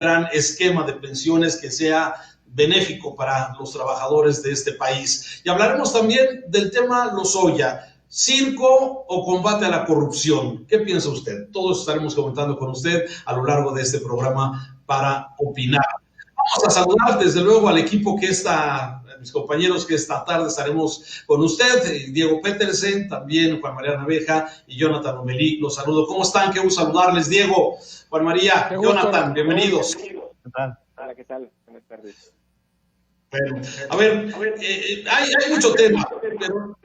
gran esquema de pensiones que sea benéfico para los trabajadores de este país. Y hablaremos también del tema Lozoya, circo o combate a la corrupción. ¿Qué piensa usted? Todos estaremos comentando con usted a lo largo de este programa para opinar. Vamos a saludar desde luego al equipo mis compañeros que esta tarde estaremos con usted, Diego Petersen, también Juan María Naveja y Jonathan Lomelí. Los saludo. ¿Cómo están? Qué gusto saludarles, Diego, Juan María, Jonathan, bienvenidos. ¿Qué tal? Hola, ¿qué tal? Buenas tardes. Bueno, a ver, hay mucho tema, pero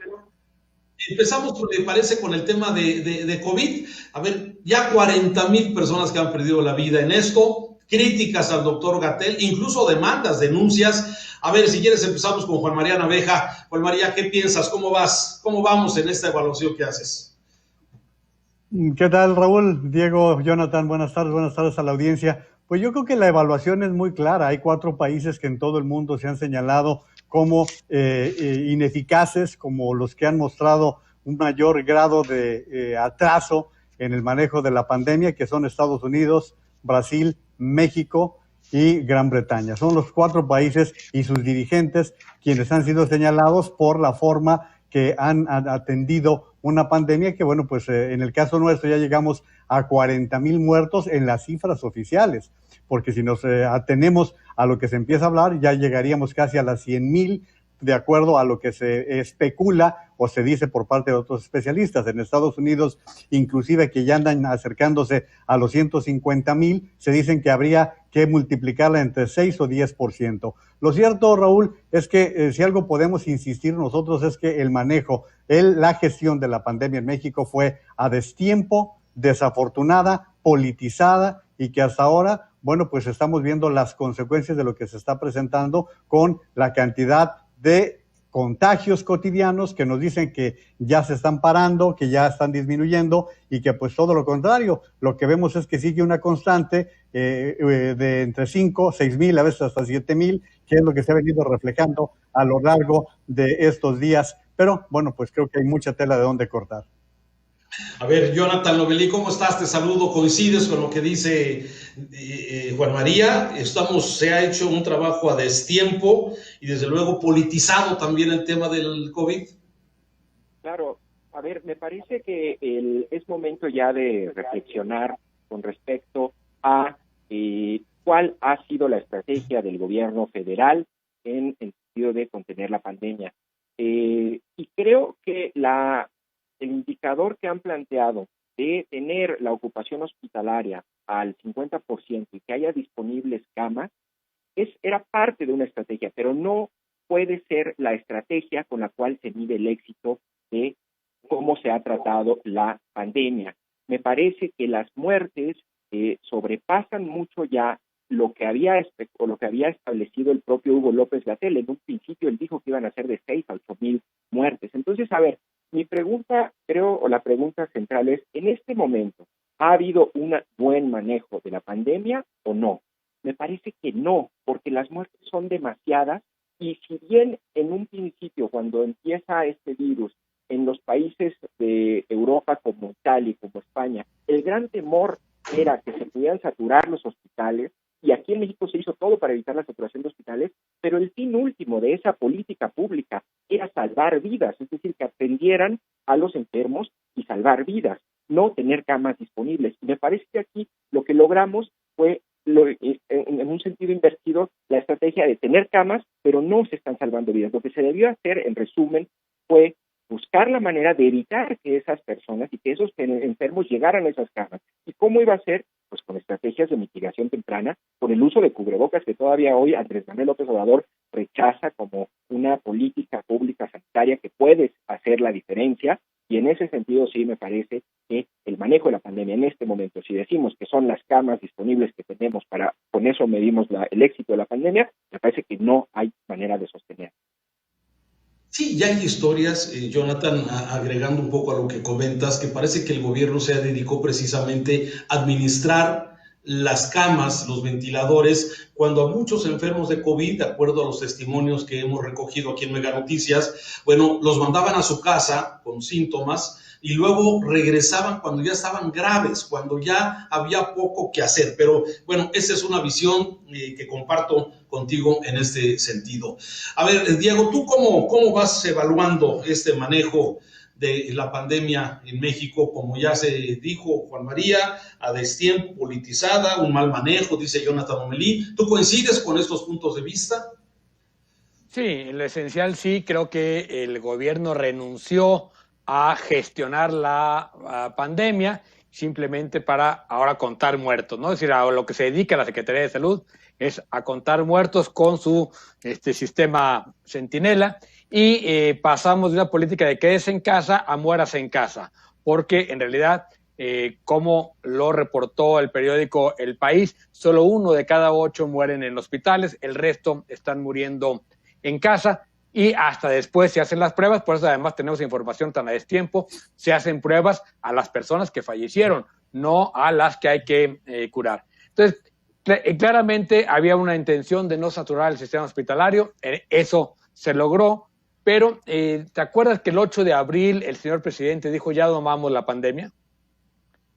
empezamos, me parece, con el tema de COVID. A ver, ya 40,000 personas que han perdido la vida en esto, críticas al doctor Gatell, incluso demandas, denuncias. A ver, si quieres empezamos con Juan María Naveja. Juan María, ¿qué piensas? ¿Cómo vas? ¿Cómo vamos en esta evaluación que haces? ¿Qué tal, Raúl? Diego, Jonathan, buenas tardes a la audiencia. Pues yo creo que la evaluación es muy clara. Hay 4 países que en todo el mundo se han señalado como ineficaces, como los que han mostrado un mayor grado de atraso en el manejo de la pandemia, que son Estados Unidos, Brasil, México y Gran Bretaña. Son los 4 países y sus dirigentes quienes han sido señalados por la forma que han atendido una pandemia que, bueno, pues en el caso nuestro ya llegamos a 40,000 muertos en las cifras oficiales, porque si nos atenemos a lo que se empieza a hablar, ya llegaríamos casi a las 100,000, de acuerdo a lo que se especula o se dice por parte de otros especialistas. En Estados Unidos, inclusive, que ya andan acercándose a los 150,000, se dicen que habría que multiplicarla entre 6 o 10%. Lo cierto, Raúl, es que si algo podemos insistir nosotros es que el manejo, la gestión de la pandemia en México fue a destiempo, desafortunada, politizada, y que hasta ahora, bueno, pues estamos viendo las consecuencias de lo que se está presentando con la cantidad de contagios cotidianos que nos dicen que ya se están parando, que ya están disminuyendo, y que pues todo lo contrario, lo que vemos es que sigue una constante de entre 5, 6,000, a veces hasta 7,000, que es lo que se ha venido reflejando a lo largo de estos días. Pero bueno, pues creo que hay mucha tela de dónde cortar. A ver, Jonathan Lomelí, ¿cómo estás? Te saludo. ¿Coincides con lo que dice Juan María? Se ha hecho un trabajo a destiempo y desde luego politizado también el tema del COVID. Claro, a ver, me parece que es momento ya de reflexionar con respecto a cuál ha sido la estrategia del gobierno federal en el sentido de contener la pandemia. Y creo que el indicador que han planteado de tener la ocupación hospitalaria al 50% y que haya disponibles camas era parte de una estrategia, pero no puede ser la estrategia con la cual se mide el éxito de cómo se ha tratado la pandemia. Me parece que las muertes sobrepasan mucho ya lo que había establecido el propio Hugo López-Gatell. En un principio él dijo que iban a ser de 6 a 8,000 muertes. Entonces, a ver, mi pregunta, la pregunta central es, en este momento, ¿ha habido un buen manejo de la pandemia o no? Me parece que no, porque las muertes son demasiadas, y si bien en un principio, cuando empieza este virus, en los países de Europa como Italia y como España, el gran temor era que se pudieran saturar los hospitales, y aquí en México se hizo todo para evitar la saturación de hospitales, pero el fin último de esa política pública era salvar vidas, es decir, que atendieran a los enfermos y salvar vidas, no tener camas disponibles. Y me parece que aquí lo que logramos fue, en un sentido invertido, la estrategia de tener camas, pero no se están salvando vidas. Lo que se debió hacer, en resumen, fue buscar la manera de evitar que esas personas y que esos enfermos llegaran a esas camas. ¿Y cómo iba a ser? Pues con estrategias de mitigación temprana, con el uso de cubrebocas, que todavía hoy Andrés Manuel López Obrador rechaza como una política pública sanitaria que puede hacer la diferencia, y en ese sentido sí me parece que el manejo de la pandemia en este momento, si decimos que son las camas disponibles que tenemos con eso medimos el éxito de la pandemia, me parece que no hay manera de sostener. Sí, ya hay historias, Jonathan, agregando un poco a lo que comentas, que parece que el gobierno se dedicó precisamente a administrar las camas, los ventiladores, cuando a muchos enfermos de COVID, de acuerdo a los testimonios que hemos recogido aquí en Mega Noticias, bueno, los mandaban a su casa con síntomas y luego regresaban cuando ya estaban graves, cuando ya había poco que hacer. Pero bueno, esa es una visión que comparto contigo en este sentido. A ver, Diego, ¿tú cómo vas evaluando este manejo de la pandemia en México? Como ya se dijo Juan María, a destiempo, politizada, un mal manejo, dice Jonathan Omelí. ¿Tú coincides con estos puntos de vista? Sí, en lo esencial sí, creo que el gobierno renunció a gestionar la pandemia simplemente para ahora contar muertos, ¿no? Es decir, a lo que se dedica la Secretaría de Salud es a contar muertos con su sistema Centinela y pasamos de una política de quédese en casa a muérase en casa, porque en realidad, como lo reportó el periódico El País, solo 1 de cada 8 mueren en hospitales, el resto están muriendo en casa y hasta después se hacen las pruebas, por eso además tenemos información tan a destiempo, se hacen pruebas a las personas que fallecieron, no a las que hay que curar. Entonces, claramente había una intención de no saturar el sistema hospitalario, eso se logró, pero ¿te acuerdas que el 8 de abril el señor presidente dijo ya domamos la pandemia?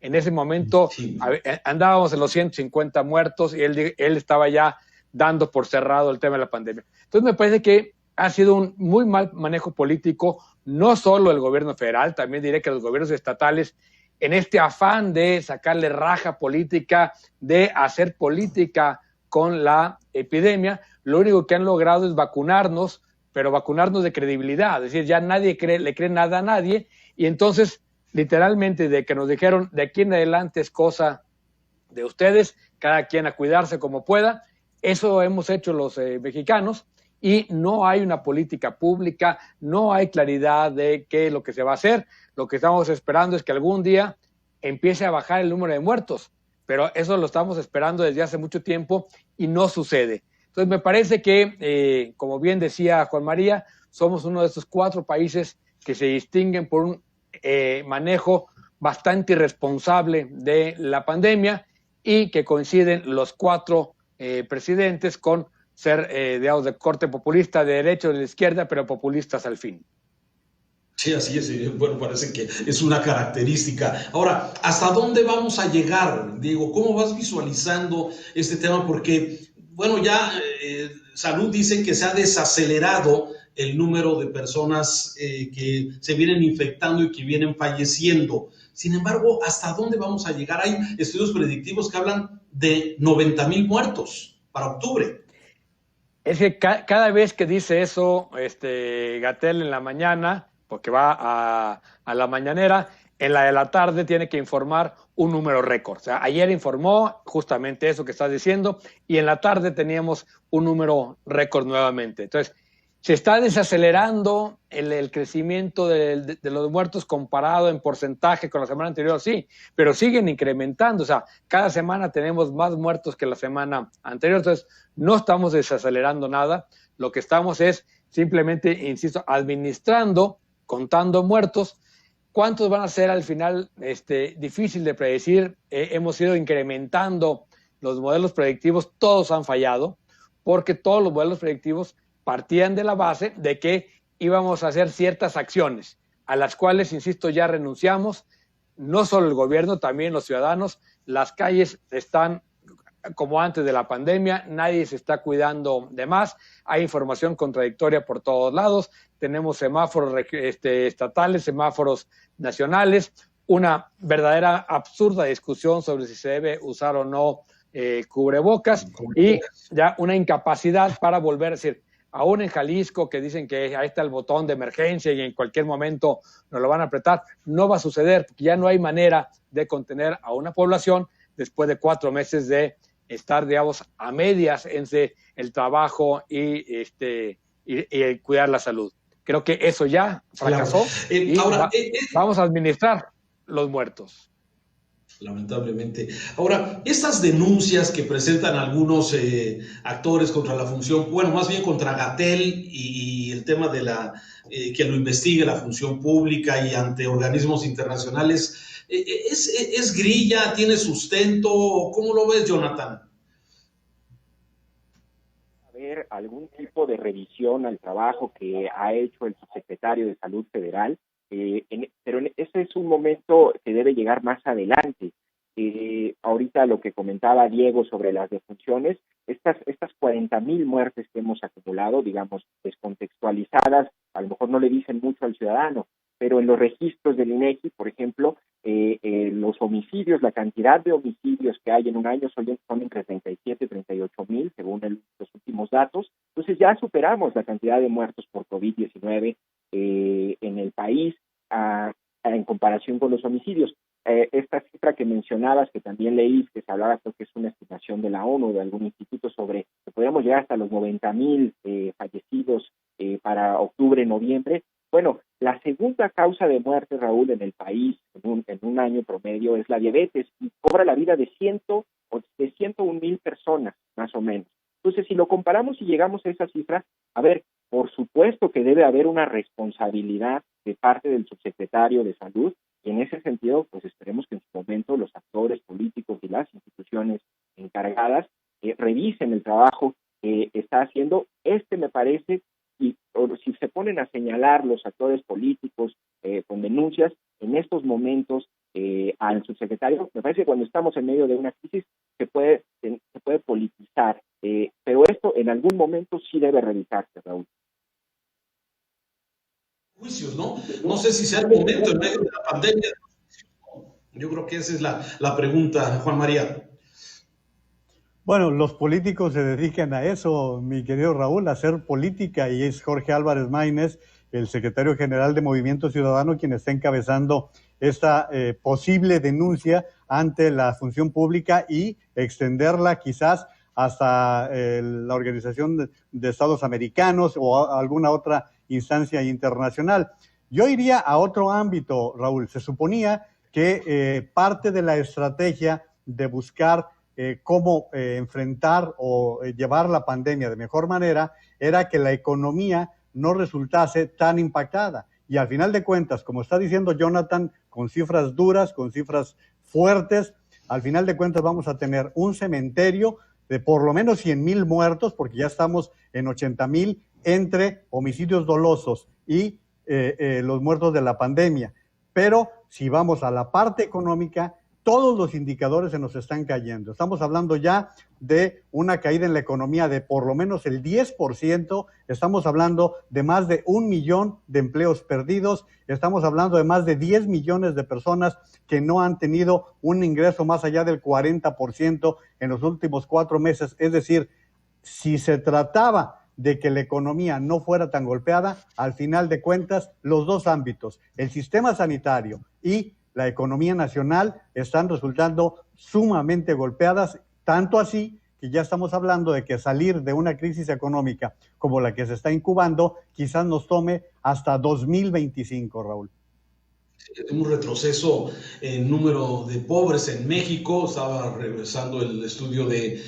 En ese momento sí, andábamos en los 150 muertos y él estaba ya dando por cerrado el tema de la pandemia. Entonces me parece que ha sido un muy mal manejo político, no solo el gobierno federal, también diré que los gobiernos estatales, en este afán de sacarle raja política, de hacer política con la epidemia, lo único que han logrado es vacunarnos, pero vacunarnos de credibilidad, es decir, ya nadie le cree nada a nadie, y entonces, literalmente, de que nos dijeron, de aquí en adelante es cosa de ustedes, cada quien a cuidarse como pueda. Eso hemos hecho los mexicanos y no hay una política pública, no hay claridad de qué es lo que se va a hacer. Lo que estamos esperando es que algún día empiece a bajar el número de muertos, pero eso lo estamos esperando desde hace mucho tiempo y no sucede. Entonces me parece que, como bien decía Juan María, somos uno de estos 4 países que se distinguen por un manejo bastante irresponsable de la pandemia y que coinciden los 4 presidentes con ser, digamos, de corte populista, de derecha o de izquierda, pero populistas al fin. Sí, así es. Bueno, parece que es una característica. Ahora, ¿hasta dónde vamos a llegar, Diego? ¿Cómo vas visualizando este tema? Porque, bueno, ya Salud dice que se ha desacelerado el número de personas que se vienen infectando y que vienen falleciendo. Sin embargo, ¿hasta dónde vamos a llegar? Hay estudios predictivos que hablan de 90,000 muertos para octubre. Es que cada vez que dice eso Gatell en la mañana, porque va a la mañanera, en la de la tarde tiene que informar un número récord. O sea, ayer informó justamente eso que estás diciendo y en la tarde teníamos un número récord nuevamente. Entonces, se está desacelerando el crecimiento de los muertos comparado en porcentaje con la semana anterior, sí, pero siguen incrementando. O sea, cada semana tenemos más muertos que la semana anterior. Entonces, no estamos desacelerando nada. Lo que estamos es simplemente, insisto, administrando, contando muertos. ¿Cuántos van a ser al final? Difícil de predecir. Hemos ido incrementando los modelos predictivos. Todos han fallado porque todos los modelos predictivos partían de la base de que íbamos a hacer ciertas acciones a las cuales, insisto, ya renunciamos, no solo el gobierno, también los ciudadanos. Las calles están como antes de la pandemia, nadie se está cuidando de más, hay información contradictoria por todos lados, tenemos semáforos estatales, semáforos nacionales, una verdadera absurda discusión sobre si se debe usar o no cubrebocas y ya una incapacidad para volver a decir, aún en Jalisco, que dicen que ahí está el botón de emergencia y en cualquier momento nos lo van a apretar, no va a suceder, porque ya no hay manera de contener a una población después de 4 meses de estar, digamos, a medias entre el trabajo y cuidar la salud. Creo que eso ya fracasó y ahora, vamos a administrar los muertos. Lamentablemente. Ahora, estas denuncias que presentan algunos actores contra la función, bueno, más bien contra Gatell y el tema de que lo investigue la función pública y ante organismos internacionales, ¿es grilla? ¿Tiene sustento? ¿Cómo lo ves, Jonathan? Algún tipo de revisión al trabajo que ha hecho el subsecretario de Salud Federal, pero ese es un momento que debe llegar más adelante. Ahorita lo que comentaba Diego sobre las defunciones, estas 40,000 muertes que hemos acumulado, digamos, descontextualizadas, a lo mejor no le dicen mucho al ciudadano, pero en los registros del INEGI, por ejemplo, los homicidios, la cantidad de homicidios que hay en un año son entre 37 y 38,000, según los últimos datos. Entonces ya superamos la cantidad de muertos por COVID-19 en el país en comparación con los homicidios. Esta cifra que mencionabas, que también leí, que se hablaba, creo que es una estimación de la ONU, de algún instituto, sobre que podríamos llegar hasta los 90,000 fallecidos para octubre, noviembre. Bueno, la segunda causa de muerte, Raúl, en el país en un año promedio es la diabetes, y cobra la vida de 101,000 personas, más o menos. Entonces, si lo comparamos y llegamos a esa cifra, a ver, por supuesto que debe haber una responsabilidad de parte del subsecretario de Salud, y en ese sentido, pues esperemos que en su momento los actores políticos y las instituciones encargadas revisen el trabajo que está haciendo. Me parece, si se ponen a señalar los actores políticos con denuncias en estos momentos al subsecretario, me parece que cuando estamos en medio de una crisis se puede politizar, pero esto en algún momento sí debe revisarse, Raúl. Juicios, ¿no? No sé si sea el momento en medio de la pandemia. Yo creo que esa es la pregunta, Juan María. Bueno, los políticos se dedican a eso, mi querido Raúl, a hacer política, y es Jorge Álvarez Maínez, el secretario general de Movimiento Ciudadano, quien está encabezando esta posible denuncia ante la función pública y extenderla quizás hasta la Organización de Estados Americanos o alguna otra instancia internacional. Yo iría a otro ámbito, Raúl. Se suponía que parte de la estrategia de buscar cómo enfrentar o llevar la pandemia de mejor manera era que la economía no resultase tan impactada. Y al final de cuentas, como está diciendo Jonathan, con cifras duras, con cifras fuertes, al final de cuentas vamos a tener un cementerio de por lo menos 100,000 muertos, porque ya estamos en 80,000 entre homicidios dolosos y los muertos de la pandemia. Pero si vamos a la parte económica, todos los indicadores se nos están cayendo. Estamos hablando ya de una caída en la economía de por lo menos el 10%, estamos hablando de más de 1 millón de empleos perdidos, estamos hablando de más de 10 millones de personas que no han tenido un ingreso más allá del 40% en los últimos 4 meses. Es decir, si se trataba de que la economía no fuera tan golpeada, al final de cuentas, los dos ámbitos, el sistema sanitario y la economía nacional, están resultando sumamente golpeadas, tanto así que ya estamos hablando de que salir de una crisis económica como la que se está incubando quizás nos tome hasta 2025, Raúl. Un retroceso en número de pobres en México. Estaba regresando el estudio de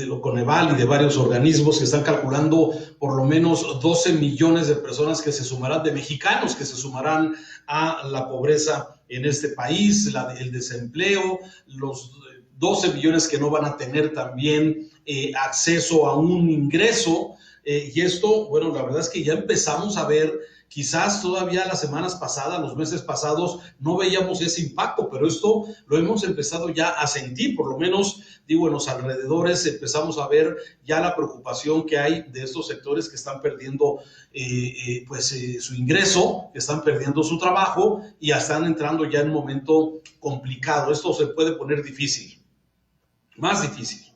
lo Coneval y de varios organismos que están calculando por lo menos 12 millones de personas que se sumarán, de mexicanos que se sumarán a la pobreza en este país, el desempleo, los 12 millones que no van a tener también acceso a un ingreso. Y esto, bueno, la verdad es que ya empezamos a ver. Quizás todavía las semanas pasadas, los meses pasados, no veíamos ese impacto, pero esto lo hemos empezado ya a sentir, por lo menos, digo, en los alrededores empezamos a ver ya la preocupación que hay de estos sectores que están perdiendo su ingreso, que están perdiendo su trabajo y ya están entrando ya en un momento complicado. Esto se puede poner difícil, más difícil.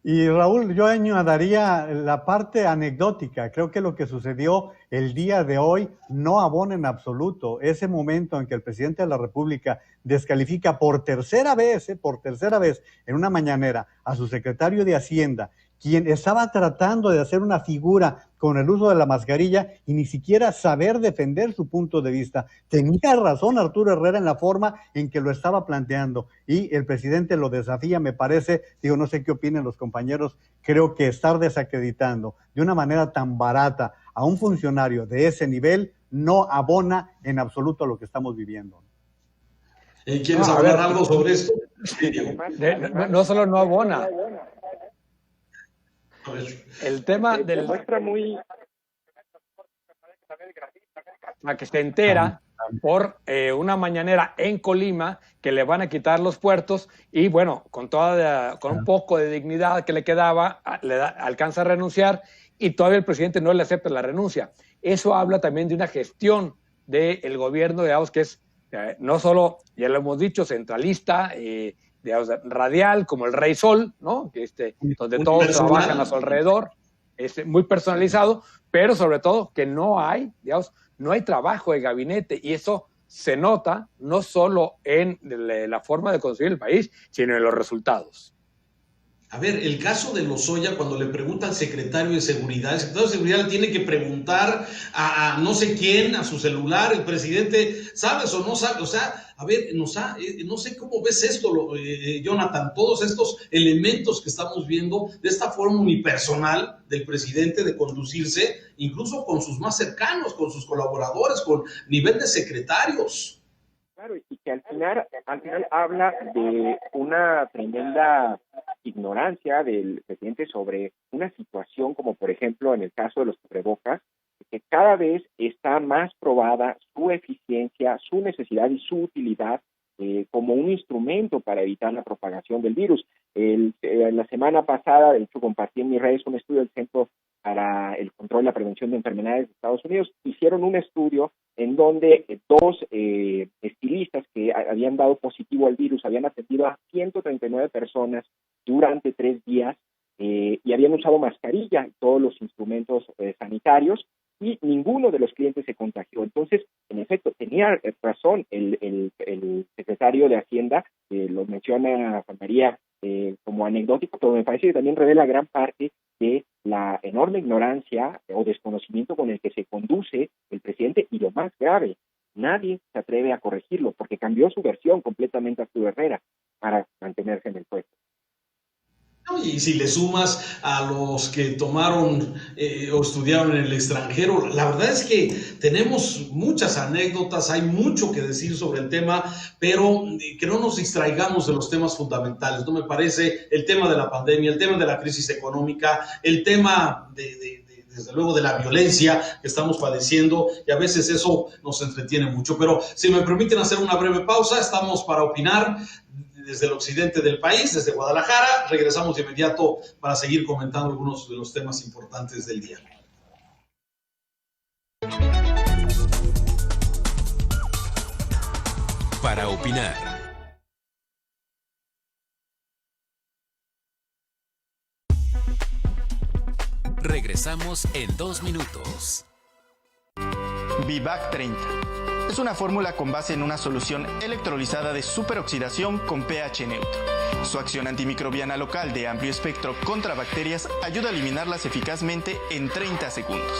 Y Raúl, yo añadiría la parte anecdótica. Creo que lo que sucedió el día de hoy no abona en absoluto ese momento en que el presidente de la República descalifica por tercera vez en una mañanera a su secretario de Hacienda, quien estaba tratando de hacer una figura con el uso de la mascarilla y ni siquiera saber defender su punto de vista. Tenía razón Arturo Herrera en la forma en que lo estaba planteando y el presidente lo desafía, me parece, digo, no sé qué opinen los compañeros, creo que estar desacreditando de una manera tan barata a un funcionario de ese nivel no abona en absoluto a lo que estamos viviendo. ¿Quieres hablar algo sobre esto? Sí, no solo no abona. El tema del... Muestra muy... a que se entera por una mañanera en Colima que le van a quitar los puertos y bueno, con un poco de dignidad que le quedaba, alcanza a renunciar y todavía el presidente no le acepta la renuncia. Eso habla también de una gestión del gobierno, digamos, que es no solo, ya lo hemos dicho, centralista, digamos, radial, como el Rey Sol, ¿no? Donde todos trabajan a su alrededor, es muy personalizado, pero sobre todo que no hay trabajo de gabinete, y eso se nota no solo en la forma de construir el país, sino en los resultados. A ver, el caso de Lozoya, cuando le pregunta al secretario de Seguridad, el secretario de Seguridad le tiene que preguntar a no sé quién, a su celular, el presidente, ¿sabes o no sabes? O sea, a ver, no sé cómo ves esto, Jonathan, todos estos elementos que estamos viendo de esta forma unipersonal del presidente de conducirse, incluso con sus más cercanos, con sus colaboradores, con nivel de secretarios. Claro, y que al final habla de una tremenda ignorancia del presidente sobre una situación como, por ejemplo, en el caso de los cubrebocas, que cada vez está más probada su eficiencia, su necesidad y su utilidad como un instrumento para evitar la propagación del virus. La semana pasada, de hecho, compartí en mis redes un estudio del Centro para el Control y la Prevención de Enfermedades de Estados Unidos. Hicieron un estudio en donde dos estilistas que habían dado positivo al virus habían atendido a 139 personas durante 3 días y habían usado mascarilla y todos los instrumentos sanitarios, y ninguno de los clientes se contagió. Entonces, en efecto, tenía razón el secretario de Hacienda, lo menciona Juan María como anecdótico, pero me parece que también revela gran parte de la enorme ignorancia o desconocimiento con el que se conduce el presidente, y lo más grave, nadie se atreve a corregirlo, porque cambió su versión completamente a Arturo Herrera para mantenerse en el puesto. Y si le sumas a los que tomaron o estudiaron en el extranjero, la verdad es que tenemos muchas anécdotas, hay mucho que decir sobre el tema, pero que no nos distraigamos de los temas fundamentales, ¿no? Me parece el tema de la pandemia, el tema de la crisis económica, el tema desde luego de la violencia que estamos padeciendo, y a veces eso nos entretiene mucho. Pero si me permiten hacer una breve pausa, estamos para opinar desde el occidente del país, desde Guadalajara. Regresamos de inmediato para seguir comentando algunos de los temas importantes del día. Para opinar. Regresamos en 2 minutos. Vivac 30. Es una fórmula con base en una solución electrolizada de superoxidación con pH neutro. Su acción antimicrobiana local de amplio espectro contra bacterias ayuda a eliminarlas eficazmente en 30 segundos.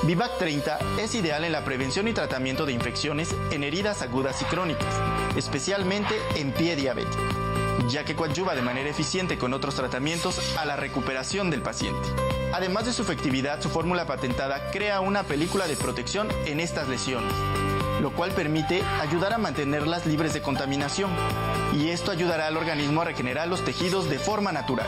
Vivac 30 es ideal en la prevención y tratamiento de infecciones en heridas agudas y crónicas, especialmente en pie diabético, ya que coadyuva de manera eficiente con otros tratamientos a la recuperación del paciente. Además de su efectividad, su fórmula patentada crea una película de protección en estas lesiones, lo cual permite ayudar a mantenerlas libres de contaminación, y esto ayudará al organismo a regenerar los tejidos de forma natural.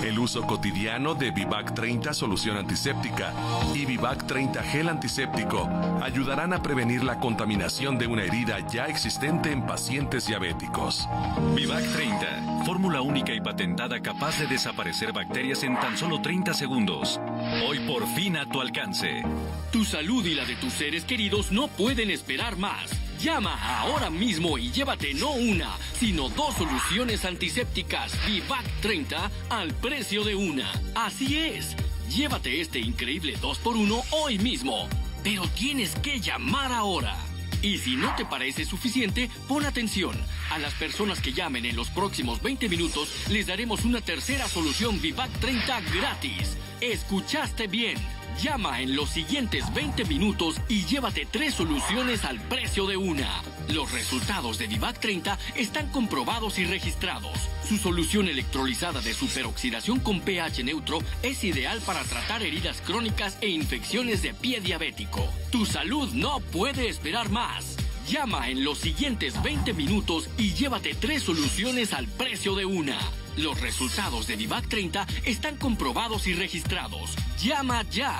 El uso cotidiano de Vivac 30 solución antiséptica y Vivac 30 gel antiséptico ayudarán a prevenir la contaminación de una herida ya existente en pacientes diabéticos. Vivac 30, fórmula única y patentada capaz de desaparecer bacterias en tan solo 30 segundos. Hoy por fin a tu alcance. Tu salud y la de tus seres queridos no pueden esperar más. Llama ahora mismo y llévate no una, sino 2 soluciones antisépticas Vivac 30 al precio de una. Así es, llévate este increíble 2x1 hoy mismo, pero tienes que llamar ahora. Y si no te parece suficiente, pon atención. A las personas que llamen en los próximos 20 minutos, les daremos una tercera solución Vivac 30 gratis. ¿Escuchaste bien? Llama en los siguientes 20 minutos y llévate 3 soluciones al precio de una. Los resultados de Vivac 30 están comprobados y registrados. Su solución electrolizada de superoxidación con pH neutro es ideal para tratar heridas crónicas e infecciones de pie diabético. Tu salud no puede esperar más. Llama en los siguientes 20 minutos y llévate 3 soluciones al precio de una. Los resultados de Vivac 30 están comprobados y registrados. ¡Llama ya!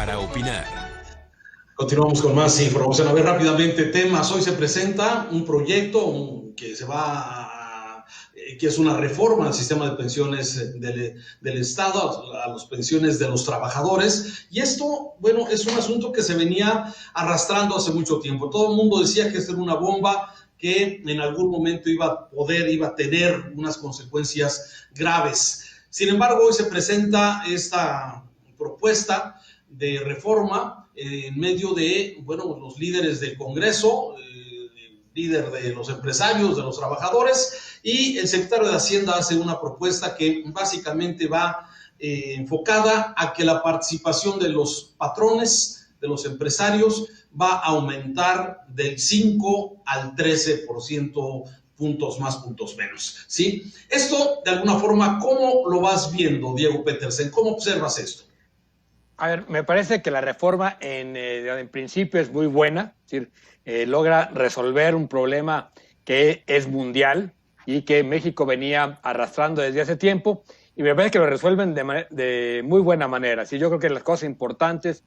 para opinar. Continuamos con más información. A ver, rápidamente, temas. Hoy se presenta un proyecto que que es una reforma al sistema de pensiones del Estado, a las pensiones de los trabajadores. Y esto, bueno, es un asunto que se venía arrastrando hace mucho tiempo. Todo el mundo decía que esta era una bomba que en algún momento iba a tener unas consecuencias graves. Sin embargo, hoy se presenta esta propuesta de reforma en medio de, bueno, los líderes del Congreso, líder de los empresarios, de los trabajadores, y el secretario de Hacienda hace una propuesta que básicamente va enfocada a que la participación de los patrones, de los empresarios, va a aumentar del 5 al 13%, puntos más, puntos menos, ¿sí? Esto, de alguna forma, ¿cómo lo vas viendo, Diego Petersen? ¿Cómo observas esto? A ver, me parece que la reforma en principio es muy buena, es decir, logra resolver un problema que es mundial y que México venía arrastrando desde hace tiempo, y me parece que lo resuelven de muy buena manera. Sí, yo creo que las cosas importantes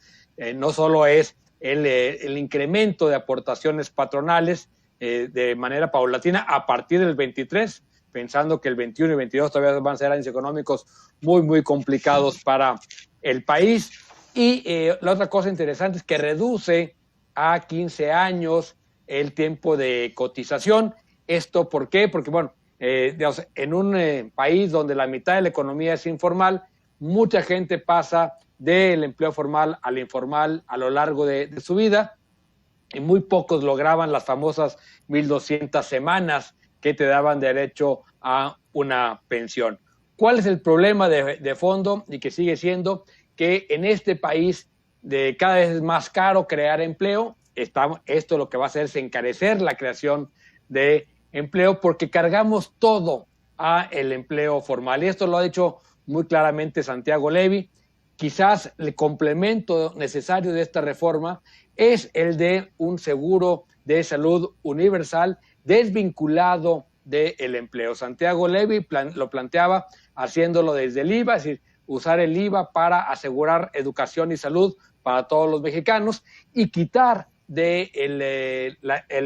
no solo es el incremento de aportaciones patronales de manera paulatina a partir del 23, pensando que el 21 y 22 todavía van a ser años económicos muy, muy complicados para el país. Y la otra cosa interesante es que reduce a 15 años el tiempo de cotización. ¿Esto por qué? Porque, bueno, digamos, en un país donde la mitad de la economía es informal, mucha gente pasa del empleo formal al informal a lo largo de su vida, y muy pocos lograban las famosas 1.200 semanas que te daban derecho a una pensión. ¿Cuál es el problema de fondo? Y que sigue siendo que en este país cada vez es más caro crear empleo. Esto lo que va a hacer es encarecer la creación de empleo, porque cargamos todo a el empleo formal. Y esto lo ha dicho muy claramente Santiago Levy. Quizás el complemento necesario de esta reforma es el de un seguro de salud universal desvinculado del empleo. Santiago Levy lo planteaba haciéndolo desde el IVA, es decir, usar el IVA para asegurar educación y salud para todos los mexicanos y quitar el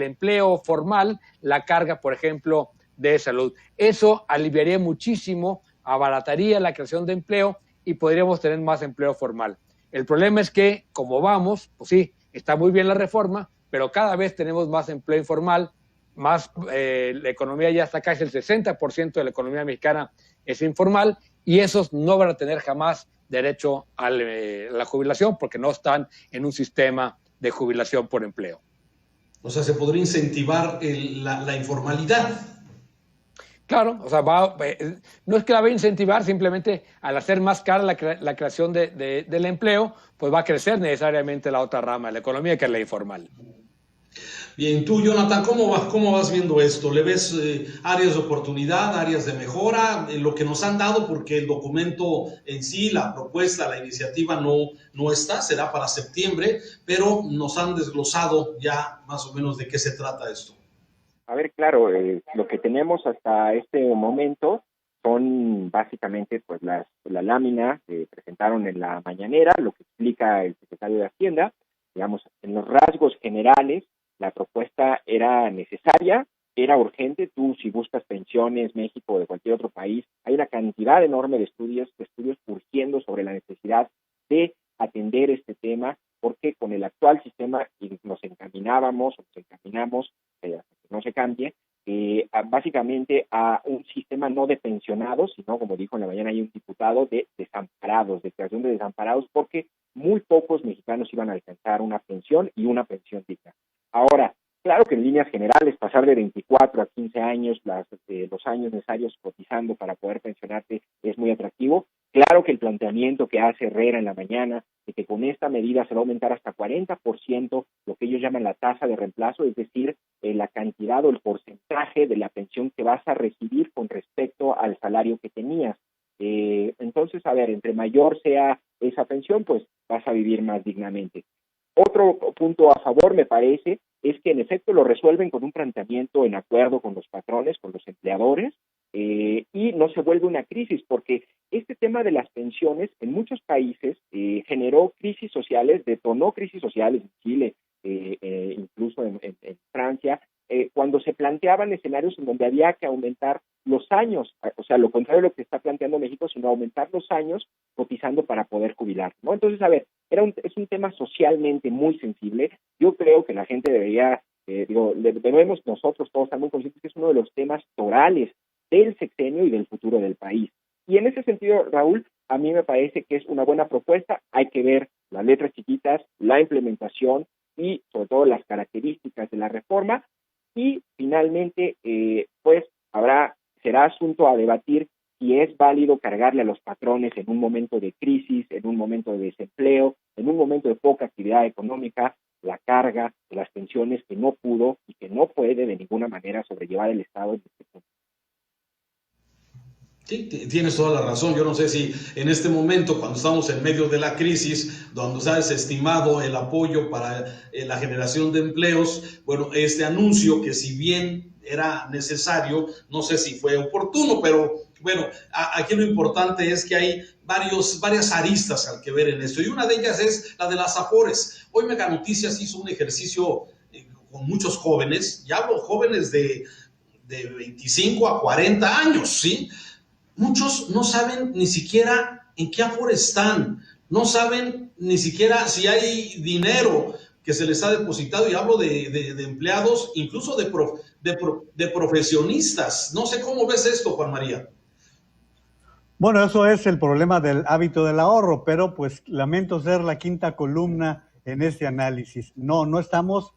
empleo formal la carga, por ejemplo, de salud. Eso aliviaría muchísimo, abarataría la creación de empleo y podríamos tener más empleo formal. El problema es que, como vamos, pues sí, está muy bien la reforma, pero cada vez tenemos más empleo informal, la economía ya está casi el 60% de la economía mexicana es informal, y esos no van a tener jamás derecho a la jubilación porque no están en un sistema de jubilación por empleo. O sea, se podría incentivar la informalidad. Claro, o sea, no es que la va a incentivar, simplemente al hacer más cara la creación del empleo, pues va a crecer necesariamente la otra rama de la economía, que es la informal. Bien, tú, Jonathan, ¿cómo vas viendo esto? ¿Le ves áreas de oportunidad, áreas de mejora? Lo que nos han dado, porque el documento en sí, la propuesta, la iniciativa no está, será para septiembre, pero nos han desglosado ya más o menos de qué se trata esto. A ver, claro, lo que tenemos hasta este momento son básicamente pues la lámina que presentaron en la mañanera, lo que explica el secretario de Hacienda. Digamos, en los rasgos generales, la propuesta era necesaria, era urgente. Tú, si buscas pensiones, México o de cualquier otro país, hay una cantidad enorme de estudios surgiendo sobre la necesidad de atender este tema, porque con el actual sistema nos encaminamos, no se cambie, básicamente a un sistema no de pensionados, sino, como dijo en la mañana hay un diputado, de desamparados, de creación de desamparados, porque muy pocos mexicanos iban a alcanzar una pensión y una pensión digna. Ahora, claro que en líneas generales, pasar de 24 a 15 años, los años necesarios cotizando para poder pensionarte es muy atractivo. Claro que el planteamiento que hace Herrera en la mañana, de que con esta medida se va a aumentar hasta 40% lo que ellos llaman la tasa de reemplazo, es decir, la cantidad o el porcentaje de la pensión que vas a recibir con respecto al salario que tenías. Entonces, a ver, entre mayor sea esa pensión, pues vas a vivir más dignamente. Otro punto a favor, me parece, es que en efecto lo resuelven con un planteamiento en acuerdo con los patrones, con los empleadores, y no se vuelve una crisis, porque este tema de las pensiones en muchos países generó crisis sociales, detonó crisis sociales en Chile, incluso en Francia, cuando se planteaban escenarios en donde había que aumentar los años, o sea, lo contrario de lo que está planteando México, sino aumentar los años cotizando para poder jubilar, ¿no? Entonces, a ver, es un tema socialmente muy sensible. Yo creo que la gente debería, debemos nosotros todos estar muy conscientes que es uno de los temas torales del sexenio y del futuro del país. Y en ese sentido, Raúl, a mí me parece que es una buena propuesta. Hay que ver las letras chiquitas, la implementación y sobre todo las características de la reforma. Y finalmente, pues será asunto a debatir si es válido cargarle a los patrones en un momento de crisis, en un momento de desempleo, en un momento de poca actividad económica, la carga de las pensiones que no pudo y que no puede de ninguna manera sobrellevar el Estado en este punto. Sí, tienes toda la razón. Yo no sé si en este momento, cuando estamos en medio de la crisis, donde se ha desestimado el apoyo para la generación de empleos, bueno, este anuncio que si bien era necesario, no sé si fue oportuno, pero bueno, aquí lo importante es que hay varias aristas al que ver en esto, y una de ellas es la de las Afores. Hoy Mega Noticias hizo un ejercicio con muchos jóvenes, y hablo jóvenes de 25 a 40 años, ¿sí? Muchos no saben ni siquiera en qué Afore están, no saben ni siquiera si hay dinero que se les ha depositado, y hablo de empleados, incluso de profesionistas. No sé cómo ves esto, Juan María. Bueno, eso es el problema del hábito del ahorro, pero pues lamento ser la quinta columna en este análisis. No estamos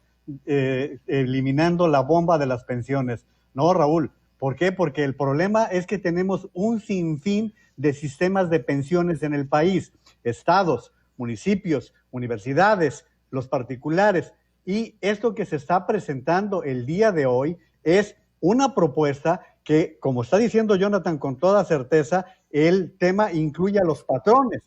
eliminando la bomba de las pensiones. No, Raúl. ¿Por qué? Porque el problema es que tenemos un sinfín de sistemas de pensiones en el país, estados, municipios, universidades, los particulares. Y esto que se está presentando el día de hoy es una propuesta que, como está diciendo Jonathan con toda certeza, el tema incluye a los patrones,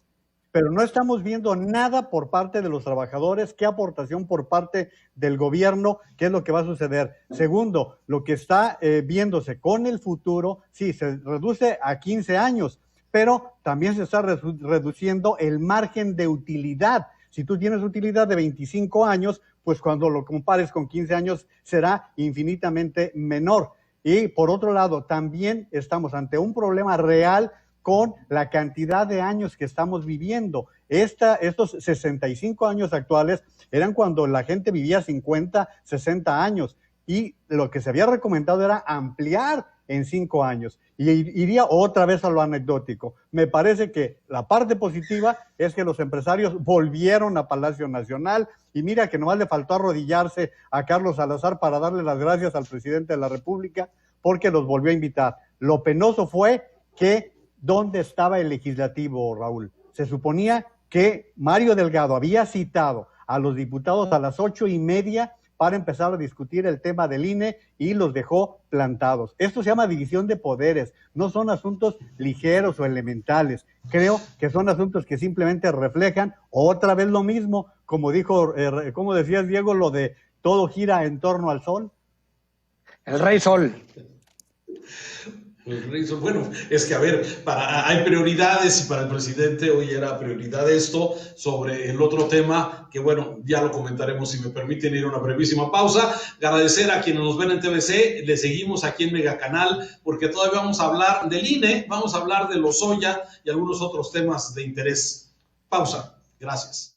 pero no estamos viendo nada por parte de los trabajadores, qué aportación por parte del gobierno, qué es lo que va a suceder. Segundo, lo que está viéndose con el futuro, sí, se reduce a 15 años, pero también se está reduciendo el margen de utilidad. Si tú tienes utilidad de 25 años, pues cuando lo compares con 15 años será infinitamente menor. Y por otro lado, también estamos ante un problema real con la cantidad de años que estamos viviendo. Estos 65 años actuales eran cuando la gente vivía 50, 60 años, y lo que se había recomendado era ampliar en 5 años. Y iría otra vez a lo anecdótico. Me parece que la parte positiva es que los empresarios volvieron a Palacio Nacional, y mira que nomás le faltó arrodillarse a Carlos Salazar para darle las gracias al presidente de la República, porque los volvió a invitar. Lo penoso fue que ¿dónde estaba el legislativo, Raúl? Se suponía que Mario Delgado había citado a los diputados a las 8:30 para empezar a discutir el tema del INE, y los dejó plantados. Esto se llama división de poderes, no son asuntos ligeros o elementales. Creo que son asuntos que simplemente reflejan otra vez lo mismo, como decías, Diego, lo de todo gira en torno al sol. El rey sol. Bueno, es que a ver, hay prioridades, y para el presidente hoy era prioridad esto sobre el otro tema, que bueno, ya lo comentaremos. Si me permiten ir a una brevísima pausa, agradecer a quienes nos ven en TVC, le seguimos aquí en Megacanal, porque todavía vamos a hablar del INE, vamos a hablar de Lozoya y algunos otros temas de interés. Pausa, gracias.